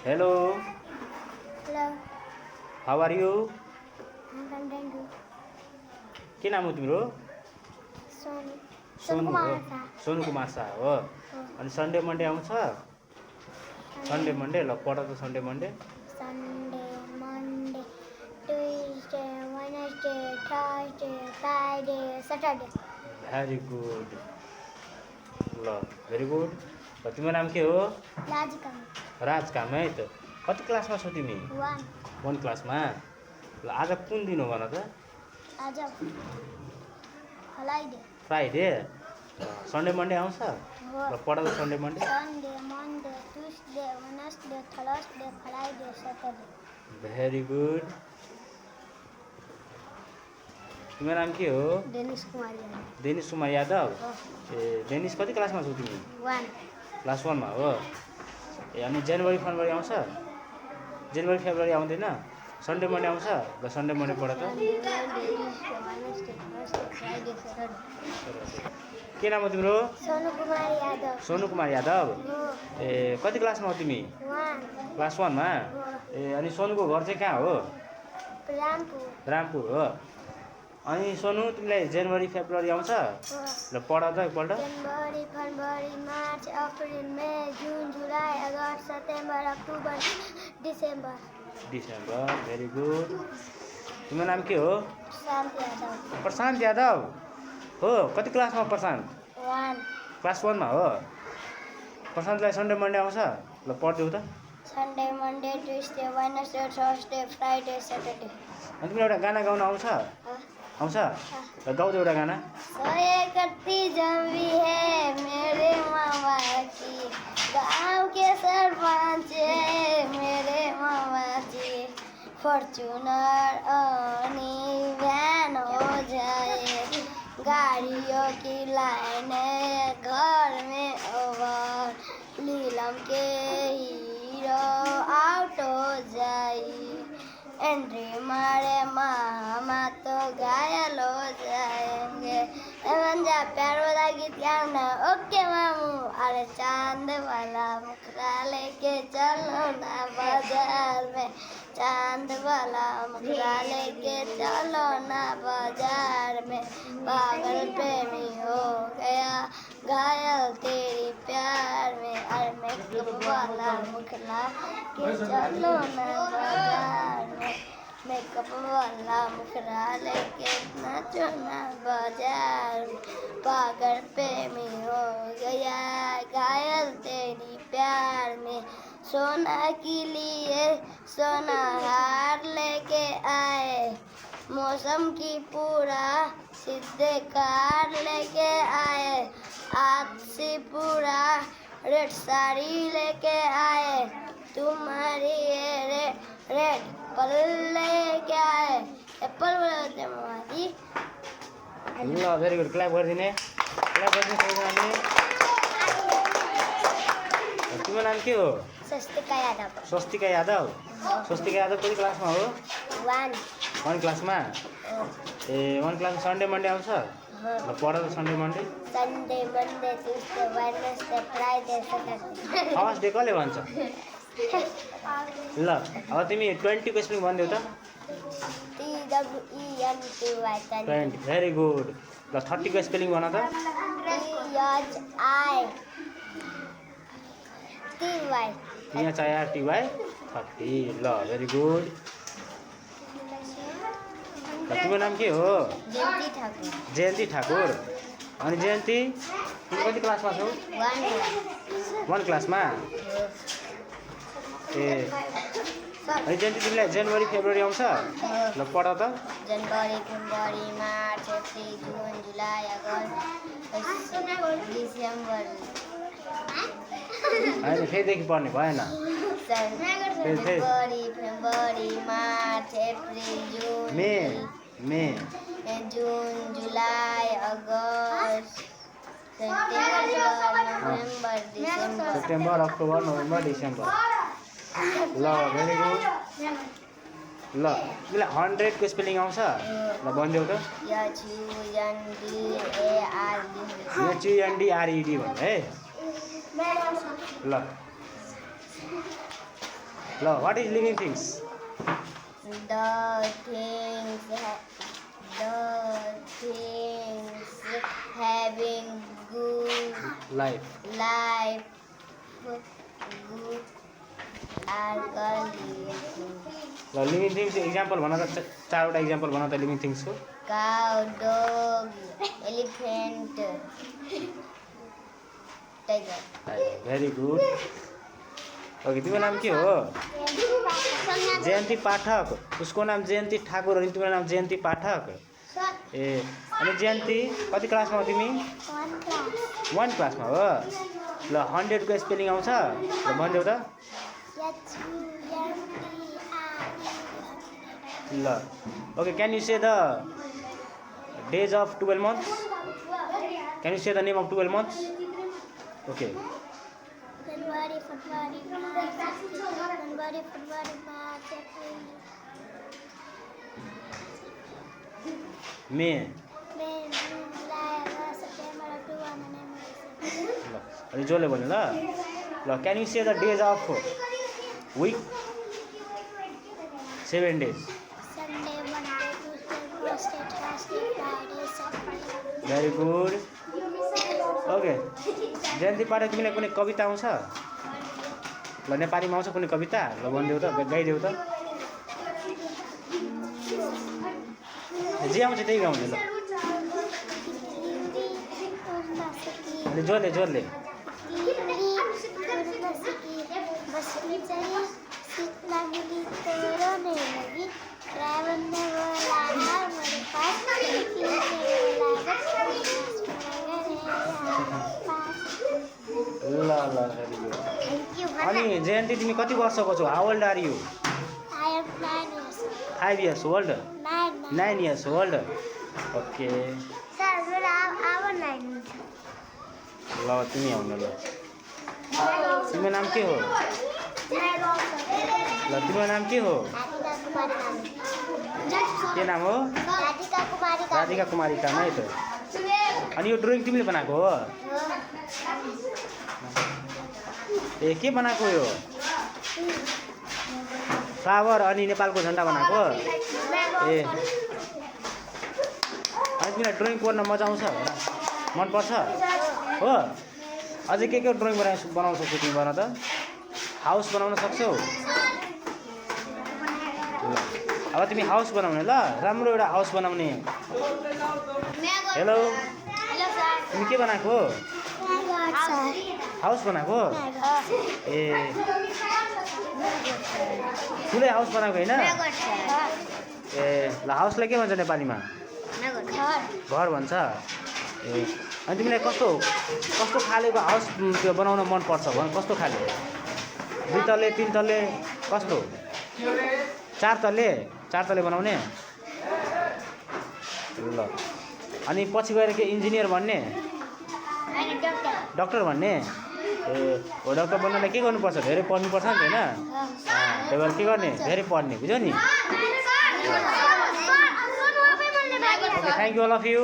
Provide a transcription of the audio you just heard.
Hello, Hello. how are you? I'm Dandu. के नाम हो तिम्रो? Sonu. सोनु हो। Kumar Shah. सोनु कुमार शाह हो। अनि सन्डे मन्डे आउँछ? सन्डे मन्डे ल पढ त Sunday Monday. Sunday, Monday, Tuesday, Wednesday, Thursday, Friday, Saturday. Very good. ल भेरी गुड। ल तिम्रो नाम के हो? Logical. राज काम है त। कति क्लासमा छौ तिमी? 1. 1 क्लासमा। ल आज कुन दिन हो भन त? आज Friday. फ्राइडे। सन्डे मन्डे आउँछ? हो। ल पढ त Sunday Monday. Sunday, Monday, Tuesday, Wednesday, Thursday, Friday, Saturday. Very good. तिम्रो नाम के हो? Denish Kumar Yadav. Denis Kumar Yadav. हो। ए देनिस कति क्लासमा छौ तिमी? 1. क्लास 1 मा हो। ए अनि जनवरी फरवरी आउँछ? जनवरी फेब्रुअरी आउँदैन? सन्डे मन्डे आउँछ? ल सन्डे मन्डे पढ त। Sunday, Monday, Tuesday, Wednesday, Thursday, Friday, Saturday. के नाम हो तिम्रो? Sonu Kumar Yadav. Sonu Kumar Yadav. हो। ए कति क्लासमा हो तिमी? 1. क्लास 1 मा। हो। ए अनि सोनुको घर चाहिँ कहाँ हो? Rampur. रामपुर हो। अनि सोनु तिमीलाई जनवरी फेब्रुअरी आउँछ? हो। ल पढ त एकपल्ट। January, February, March, April, May, June, July, August, September, October, December. December. Very good. तिम्रो नाम के हो? Shanti Yadav. प्रशान्त यादव हो। कति क्लासमा प्रशान्त? 1. क्लास 1 मा हो। प्रशान्तलाई सन्डे मन्डे आउँछ? ल पढ्देऊ त। Sunday, Monday, Tuesday, Wednesday, Thursday, Friday, Saturday. अनि तिमीलाई एउटा गाना गाउन आउँछ? आउँछ? ल गाउँदै एउटा गाना। सोए कत्ती जमी है मेरे मामा की, गाँव के सरपंच है मेरे मामा जी, फॉर्च्यूनर अनि वैन हो जाए, गाड़ियों की लाइन है घर में ओवर, नीलम के हीरो आउट हो जाए, एंट्री मारे मामा तो घायल हो जाएंगे। मंजा प्यार वाला गीत गाना। ओके मामू। अरे चांद वाला मुखरा लेके चलो ना बाजार में, चांद वाला मुखरा लेके चलो ना बाजार में, पागल प्रेमी हो गया घायल तेरी प्यार में, अरे मेकअप वाला मुखरा के चलो ना बाजार में, मेकअप वाला मुखरा लेके नाचो ना बाजार में, पागल प्रेमी हो गया घायल तेरी प्यार में, सोना के लिए सोना हार लेके आए, मौसम की पूरा सीधे कार लेके आए, आज से पूरा रेड साड़ी लेके आए, तुम्हारी रेड एप्पल लेके आए, एप्पल बोलते मामाजी। ल भेरी गुड। क्ल्याप गरिदिने। क्ल्याप गरिदिने सबैजनाले। तिम्रो नाम के हो? स्वस्तिका यादव. स्वस्तिका यादव। स्वस्तिका यादव कति क्लासमा हो? 1. 1 क्लासमा। ए 1 क्लासमा सन्डे मन्डे आउँछ? ल पढ त Sunday Monday. Sunday, Monday, Tuesday, Wednesday, Friday, Saturday. First day कसले भन्छ? ल अब तिमी 20 को स्पेलिङ भनिदेऊ त। TWENTY. 20 very good. ल 30 को स्पेलिङ भन त। THIRTY 30। ल भेरी गुड। ल तिम्रो नाम के हो? जयन्ती ठाकुर. जयन्ती ठाकुर। अनि जयन्ती तिमी कति क्लासमा छौ? 1. 1 क्लासमा। ए अनि जयन्ती तिमीलाई जनवरी फेब्रुअरी आउँछ? ल पढ त। January, February, March, April, June, July, August, December. होइन फेरिदेखि पढ्ने भएन। January, February, March, April, June. मे June, July, August, September, November, December. September October November December. ल भेरी गुड। ल तिमीलाई 100 को स्पेलिङ आउँछ? ल भनिदेऊ त। HUNDARD HUNDARD. भन्नु है। ल ल what is living things The things having good life life good are called living things. ल लिभिङ थिङ्स इक्जाम्पल भन त चारवटा इक्जाम्पल भन त लिभिङ थिङ्सको Cow, dog, elephant, tiger. Very good okay तिम्रो नाम के हो जयन्ती पाठक उसको नाम जयन्ती ठाकुर अनि तिम्रो नाम जयन्ती पाठक ए अनि जयन्ती कति क्लासमा हो तिमी 1 क्लासमा हो ल 100 को स्पेलिङ आउँछ ल भनिदेऊ त ल okay can you say the days of 12 months can you say the name of 12 months okay January, February, March, April, may May, June, July, August, September, October, November, December. ल अनि जसले भन्यो ल ल can you say the days of week 7 days Sunday, Monday, Tuesday, Wednesday, Thursday, Friday, Saturday. Very good okay Jayanti Pathak तिमीलाई कुनै कविता आउँछ ल नेपालीमा आउँछ कुनै कविता ल भनिदेऊ त गाइदेऊ त जे आउँछ त्यही गाउने ल अनि जोडले जोडले ल ल भेरी गुड अनि जयन्ती तिमी कति वर्षको छौ how old are you 5 years old 9 years old okay ल तिमी आउनु ल तिम्रो नाम के हो ल तिम्रो नाम के हो के नाम हो राधिका कुमारी कामा है त अनि यो ड्रइङ तिमीले बनाएको हो ए के बनाएको यो फ्लावर अनि नेपालको झन्डा बनाएको ए अनि तिमीलाई ड्रइङ गर्न मजा आउँछ मनपर्छ हो अझै के ड्रइङ बनाउन सक्छौ तिमी भन त हाउस बनाउन सक्छौ अब तिमी हाउस बनाउने ल राम्रो एउटा हाउस बनाउने हेलो तिमी के बनाएको हाउस बनाएको ए ठुलै हाउस बनाएको होइन ए ल हाउसलाई के भन्छ नेपालीमा घर भन्छ ए अनि तिमीलाई कस्तो कस्तो खालेको हाउस त्यो बनाउन मनपर्छ भन कस्तो खाले 2 तल्ले 3 तल्ले कस्तो 4 तल्ले बनाउने ल अनि पछि गएर के इन्जिनियर भन्ने डक्टर भन्ने ए हो डक्टर बन्नलाई के गर्नुपर्छ धेरै पढ्नुपर्छ नि होइन त्यही भएर के गर्ने धेरै पढ्ने बुझ्यौ नि okay thank you all of you